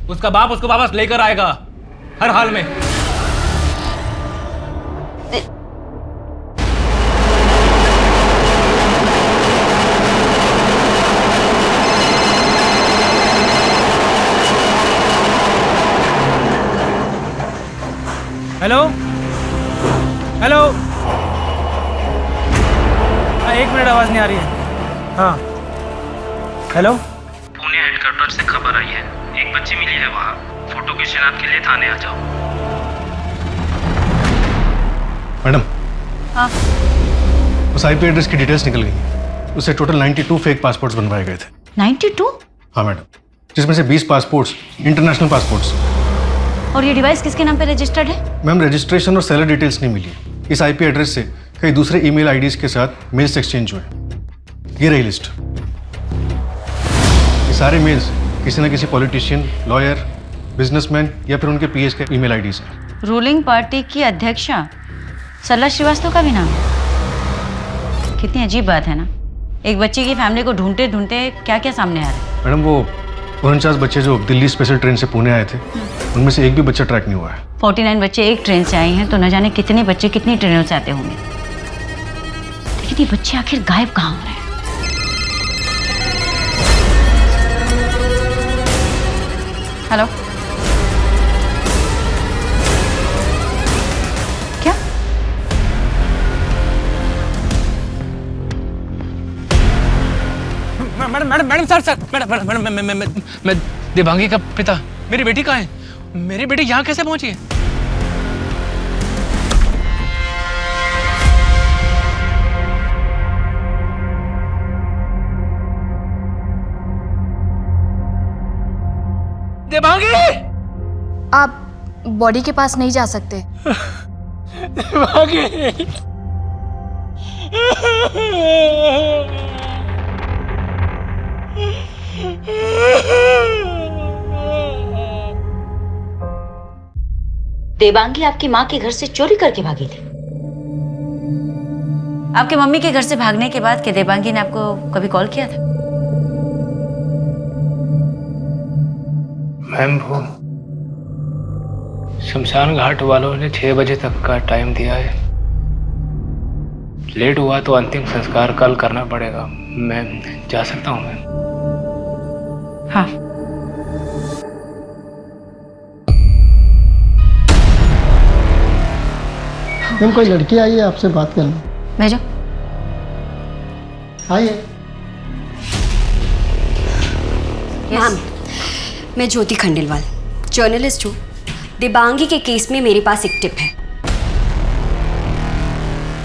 उसका बाप उसको वापस लेकर आएगा हर हाल में। हेलो हेलो, एक मिनट, आवाज नहीं आ रही है। हाँ हेलो, पुणे हेडक्वार्टर से खबर आई है, एक बच्ची मिली है वहाँ। फोटो की शिनाख्त के लिए थाने आ जाओ। मैडम, हाँ, उस आईपी एड्रेस की डिटेल्स निकल गई। उससे टोटल 92 फेक पासपोर्ट्स बनवाए गए थे। 92? हाँ मैडम, जिसमें से 20 पासपोर्ट्स इंटरनेशनल पासपोर्ट्स। और ये डिवाइस किसके नाम पे रजिस्टर्ड है? मैम, रजिस्ट्रेशन और सेलर डिटेल्स नहीं मिली। इस आईपी एड्रेस से कई दूसरे ईमेल आईडीज के साथ मेल्स एक्सचेंज हुए। ये रही लिस्ट। ये सारे मेल्स किसी न किसी पॉलिटिशियन, लॉयर, बिजनेसमैन या फिर उनके पीएस के ईमेल आईडीज हैं। रूलिंग पार्टी की अध्यक्षा सरला श्रीवास्तव का भी नाम है। कितनी अजीब बात है ना, एक बच्ची की फैमिली को ढूंढते ढूंढते क्या क्या सामने आ रहा है। मैडम, वो 49 बच्चे जो दिल्ली स्पेशल ट्रेन से पुणे आए थे, उनमें से एक भी बच्चा ट्रैक नहीं हुआ है। 49 बच्चे एक ट्रेन से आए हैं तो न जाने कितने बच्चे कितनी ट्रेनों से आते होंगे। लेकिन ये बच्चे आखिर गायब कहाँ हो रहे हैं? हेलो, क्या? मैडम सर मैडम, मैं देवांगी का पिता। मेरी बेटी कहाँ है? मेरी बेटी यहाँ कैसे पहुंची है? देवांगी! आप बॉडी के पास नहीं जा सकते। देवांगी! देवांगी आपकी माँ के घर से चोरी करके भागी थी। आपके मम्मी के घर से भागने के बाद क्या देवांगी ने आपको कभी कॉल किया था? मैम, वो शमशान घाट वालों ने 6 बजे तक का टाइम दिया है। लेट हुआ तो अंतिम संस्कार कल करना पड़ेगा। मैं जा सकता हूँ मैम? हाँ। मैम, कोई लड़की आई है आपसे बात करना। भेजो। आइए। मैम, मैं ज्योति खंडेलवाल, जर्नलिस्ट हूँ। देवांगी के केस में मेरे पास एक टिप है।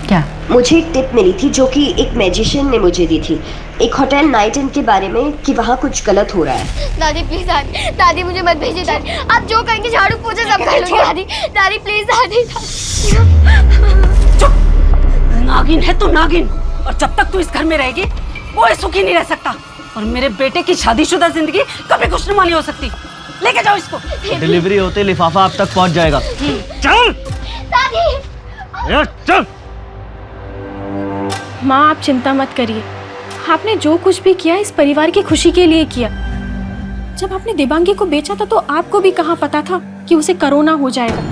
क्या? मुझे एक टिप मिली थी जो कि एक मैजिशियन ने मुझे दी थी, एक होटल नाइट इन के बारे में, कि वहाँ कुछ गलत हो रहा है। दादी प्लीज, दादी दादी मुझे मत भेजिए दादी। आप जो कहेंगे झाड़ू पोछा सब कर लूंगी दादी। दादी प्लीज, दादी। चुप! नागिन है तू, नागिन। और जब तक तू इस घर में रहेगी कोई सुखी नहीं रह सकता। और मेरे बेटे की शादीशुदा जिंदगी कभी खुशनुमा नहीं हो सकती। लेके जाओ इसको। डिलीवरी होते लिफाफा आप तक पहुंच जाएगा। चल दादी। चल। माँ आप चिंता मत करिए, आपने जो कुछ भी किया इस परिवार की खुशी के लिए किया। जब आपने देवांगी को बेचा था तो आपको भी कहाँ पता था कि उसे कोरोना हो जाएगा।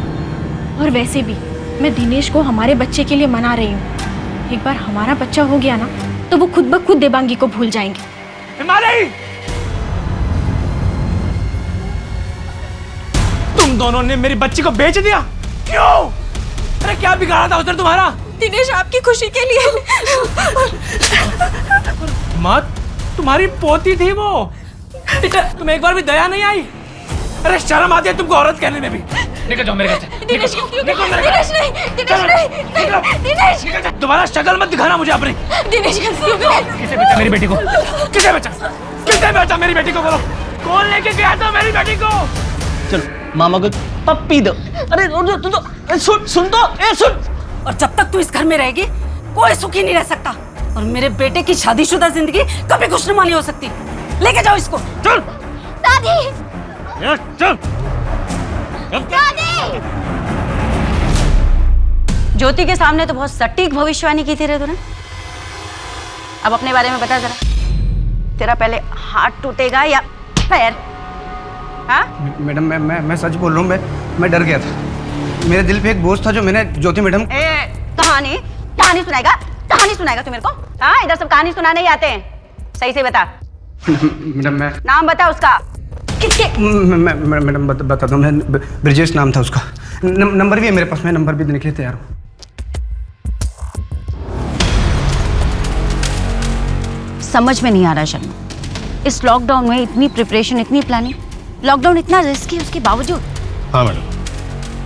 और वैसे भी मैं दिनेश को हमारे बच्चे के लिए मना रही हूँ। एक बार हमारा बच्चा हो गया ना तो वो खुद ब खुद देवांगी को भूल जाएंगे। तुम दोनों ने मेरी बच्ची को बेच दिया, क्यों? अरे क्या बिगाड़ा था उधर तुम्हारा? दिनेश आपकी खुशी के लिए। माँ तुम्हारी पोती थी वो, तुम्हें एक बार भी दया नहीं आई? अरे शर्म आती है तुमको औरत कहने में भी। निकल जाओ मेरे घर से। दिनेश नहीं। तुम्हारा शक्ल मत दिखाना मुझे अपनी। दिनेश किसे बेचा मेरी बेटी को? किसे बेचा मेरी बेटी को? बोलो कौन लेके गया था मेरी बेटी को? चलो मामा को पप्पी दो। अरे तू तो सुन तो, सुन। और जब तक तू इस घर में रहेगी कोई सुखी नहीं रह सकता, और मेरे बेटे की शादीशुदा जिंदगी कभी खुशनुमा नहीं हो सकती। लेके जाओ इसको। चल दादी। चल। दादी। ज्योति के सामने तो बहुत सटीक भविष्यवाणी की थी रे तूने। अब अपने बारे में बता जरा, तेरा पहले हाथ टूटेगा या पैर? हाँ मैडम मैं सच बोल रहा हूँ, मैं डर गया था। मेरे दिल पे एक बोझ था जो मैंने ज्योति मैडम। कहानी सुनाएगा तू मेरे को? हाँ इधर सब कहानी सुनाने ही आते हैं। सही से बता मैडम मैं नाम बता उसका। किसके? मैडम बता दो, मैं ब्रिजेश नाम था उसका। नंबर भी है मेरे पास, मैं नंबर भी देने के लिए तैयार हूँ। समझ में नहीं आ रहा शर्मा, इस लॉकडाउन में इतनी प्रिपरेशन, इतनी प्लानिंग, लॉकडाउन इतना रिस्की उसके बावजूद। हाँ मैडम,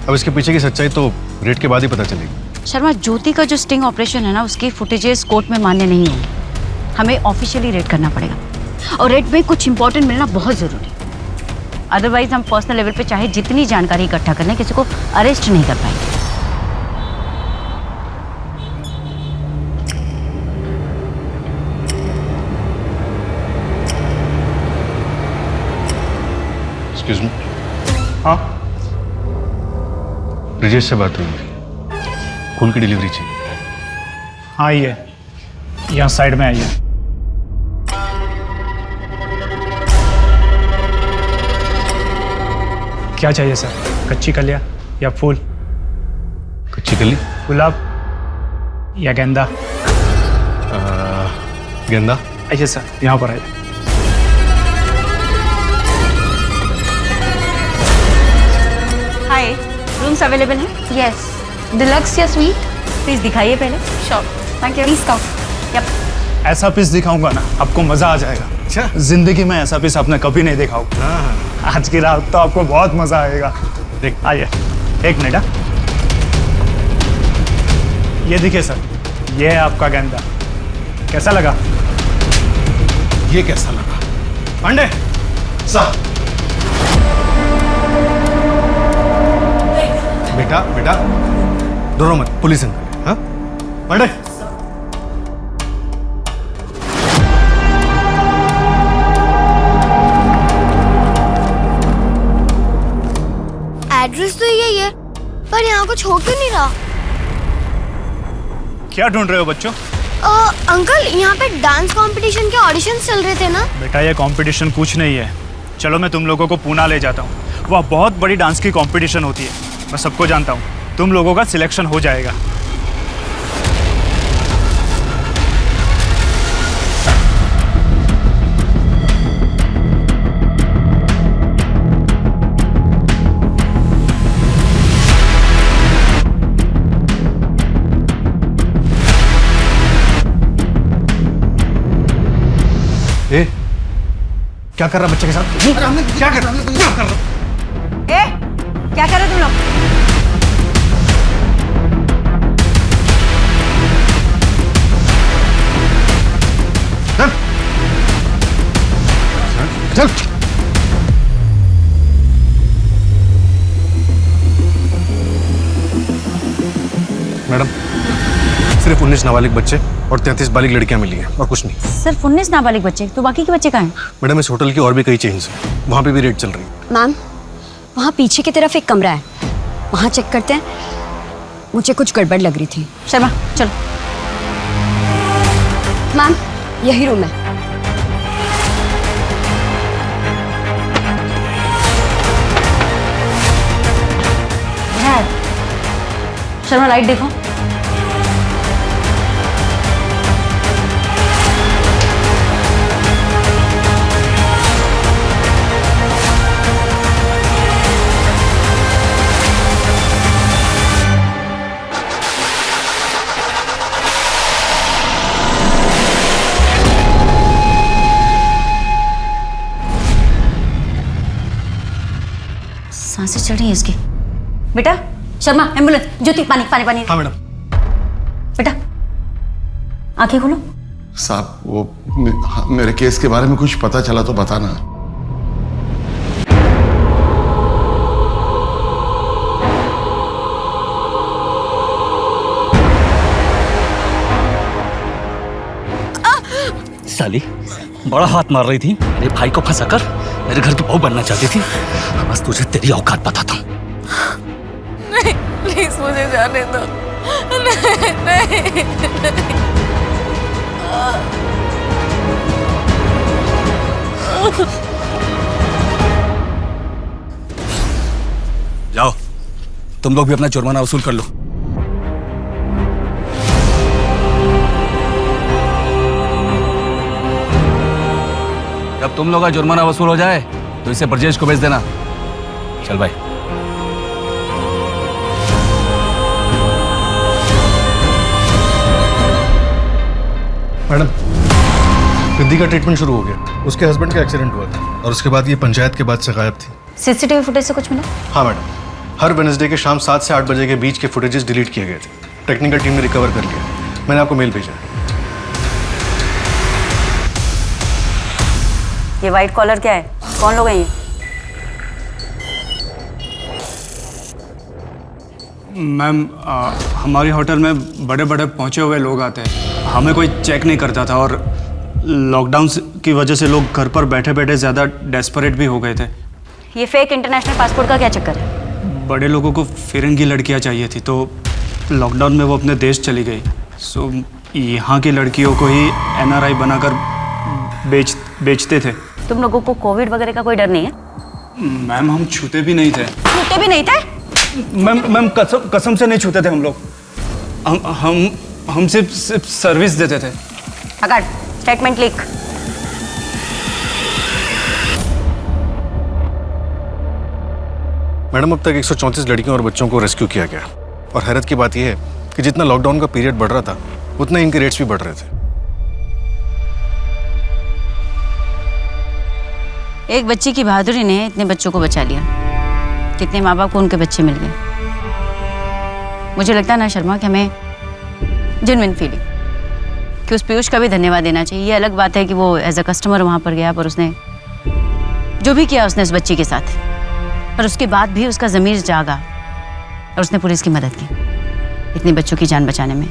अब इसके पीछे की सच्चाई तो रेड के बाद ही पता चलेगी। शर्मा ज्योति का जो स्टिंग ऑपरेशन है ना, उसकी फुटेजेस कोर्ट में मान्य नहीं होंगी। हमें ऑफिशियली रेड करना पड़ेगा, और रेड में कुछ इंपॉर्टेंट मिलना बहुत जरूरी है। अदरवाइज हम पर्सनल लेवल पे चाहे जितनी जानकारी इकट्ठा कर लें, किसी को अरेस्ट नहीं कर पाएंगे। Excuse me. हाँ ब्रिजेश से बात हुई है, खून की डिलीवरी चाहिए। हाँ ये यहाँ साइड में आइए। क्या चाहिए सर, कच्ची कलिया या फूल? कच्ची कली, गुलाब या गेंदा? गेंदा। आइए सर, यहाँ पर आइए। हाय, रूम्स अवेलेबल हैं? यस। डिलक्स या स्वीट? प्लीज दिखाइए पहले। Sure, thank you. Please come. Yup. ऐसा पीस दिखाऊंगा ना, आपको मजा आ जाएगा। जिंदगी में ऐसा पीस आपने कभी नहीं देखा होगा। आज की रात तो आपको बहुत मजा आएगा। देख आइए, एक मिनट। ये देखिए सर, ये है आपका गेंदा। कैसा लगा? ये कैसा लगा? पांडे साहब। बेटा डरो मत, पुलिस अंकल। हाँ पांडे। एड्रेस तो यही है, पर यहाँ कुछ हो क्यों नहीं रहा? क्या ढूंढ रहे हो बच्चों? अंकल यहाँ पे डांस कंपटीशन के ऑडिशंस चल रहे थे ना? बेटा ये कंपटीशन कुछ नहीं है। चलो मैं तुम लोगों को पूना ले जाता हूँ। वह बहुत बड़ी डांस की कंपटीशन होती है, मैं सबको जानता हूँ। तुम लोगों का सिलेक्शन हो जाएगा। ए, क्या कर रहा बच्चे के साथ? क्या कर रहा? क्या कर रहे तुम लोग? चल। मैडम सिर्फ 19 नाबालिग बच्चे और 33 बालिग लड़कियां मिली हैं और कुछ नहीं। सिर्फ 19 नाबालिग बच्चे, तो बाकी के बच्चे कहाँ हैं? मैडम इस होटल की और भी कई चेन्स हैं, वहां पे भी रेड चल रही है। मैम वहाँ पीछे की तरफ एक कमरा है, वहाँ चेक करते हैं। मुझे कुछ गड़बड़ लग रही थी। शर्मा चलो। मैम यही रूम है। शर्मा लाइट देखो। सांसें चढ़ रही हैं इसकी। बेटा शर्मा, एम्बुलेंस। ज्योति, पानी पानी पानी। हाँ मैडम। बेटा आंखें खोलो। साहब वो मेरे केस के बारे में कुछ पता चला तो बताना। साली बड़ा हाथ मार रही थी, मेरे भाई को फंसाकर मेरे घर की बहू बनना चाहती थी। बस तुझे तेरी औकात बताता हूँ। नहीं, प्लीज मुझे जाने दो। नहीं, नहीं। जाओ, तुम लोग भी अपना जुर्माना वसूल कर लो। जब तुम लोग का जुर्माना वसूल हो जाए तो इसे ब्रजेश को भेज देना। चल भाई। मैडम, रिद्धि का ट्रीटमेंट शुरू हो गया। उसके हस्बैंड का एक्सीडेंट हुआ था और उसके बाद ये पंचायत के बाद से गायब थी। सीसीटीवी फुटेज से कुछ मिला? हाँ मैडम, हर वेडनेसडे के शाम 7 से 8 बजे के बीच के फुटेजेस डिलीट किए गए थे। टेक्निकल टीम ने रिकवर कर लिया। मैंने आपको मेल भेजा। ये वाइट कॉलर क्या है? कौन लोग हैं ये? मैम, हमारी होटल में बड़े बड़े पहुंचे हुए लोग आते हैं। हमें कोई चेक नहीं करता था और लॉकडाउन की वजह से लोग घर पर बैठे बैठे ज़्यादा डेस्परेट भी हो गए थे। ये फेक इंटरनेशनल पासपोर्ट का क्या चक्कर है? बड़े लोगों को फिरंगी लड़कियां चाहिए थी तो लॉकडाउन में वो अपने देश चली गई। सो यहाँ की लड़कियों को ही NRI बनाकर बेचते थे। तुम लोगों को कोविड वगैरह का कोई डर नहीं है? मैम, हम छूते भी नहीं थे। छूते भी नहीं थे? मैम कसम से नहीं छूते थे हम लोग। हम सिर्फ सर्विस देते थे। अगर स्टेटमेंट लिख। मैडम, अब तक 134 लड़कियों और बच्चों को रेस्क्यू किया गया और हैरत की बात यह है कि जितना लॉकडाउन का पीरियड बढ़ रहा था उतना इनके रेट्स भी बढ़ रहे थे। एक बच्ची की बहादुरी ने इतने बच्चों को बचा लिया। कितने माँ बाप को उनके बच्चे मिल गए। मुझे लगता है ना शर्मा कि हमें जेन्युइन फीलिंग कि उस पीयूष का भी धन्यवाद देना चाहिए। ये अलग बात है कि वो एज अ कस्टमर वहाँ पर गया, पर उसने जो भी किया उसने उस बच्ची के साथ, पर उसके बाद भी उसका ज़मीर जागा और उसने पुलिस की मदद की इतने बच्चों की जान बचाने में।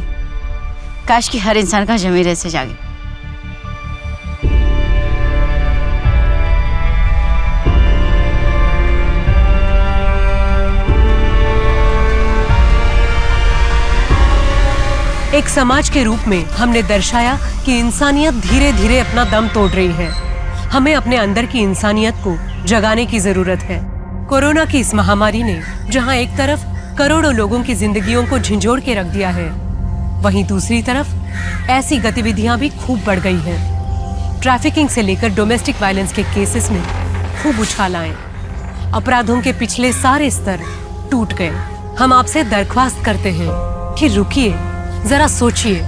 काश कि हर इंसान का ज़मीर ऐसे जागे। एक समाज के रूप में हमने दर्शाया कि इंसानियत धीरे धीरे अपना दम तोड़ रही है। हमें अपने अंदर की इंसानियत को जगाने की जरूरत है। कोरोना की इस महामारी ने जहां एक तरफ करोड़ों लोगों की जिंदगियों को झिंझोड़ के रख दिया है, वहीं दूसरी तरफ ऐसी गतिविधियां भी खूब बढ़ गई हैं। ट्रैफिकिंग से लेकर डोमेस्टिक वायलेंस के केसेस में खूब उछाल आए। अपराधों के पिछले सारे स्तर टूट गए। हम आपसे दरख्वास्त करते हैं कि रुकिए, जरा सोचिए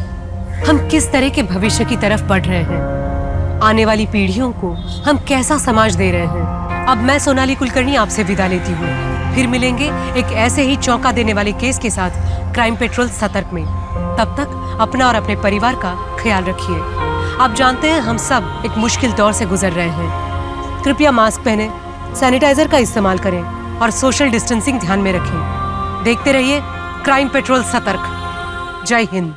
हम किस तरह के भविष्य की तरफ बढ़ रहे हैं। आने वाली पीढ़ियों को हम कैसा समाज दे रहे हैं। अब मैं सोनाली कुलकर्णी आपसे विदा लेती हूँ। फिर मिलेंगे एक ऐसे ही चौंका देने वाले केस के साथ क्राइम पेट्रोल सतर्क में। तब तक अपना और अपने परिवार का ख्याल रखिए। आप जानते हैं हम सब एक मुश्किल दौर से गुजर रहे हैं। कृपया मास्क पहने, सैनिटाइजर का इस्तेमाल करें और सोशल डिस्टेंसिंग ध्यान में रखें। देखते रहिए क्राइम पेट्रोल सतर्क। जय हिंद।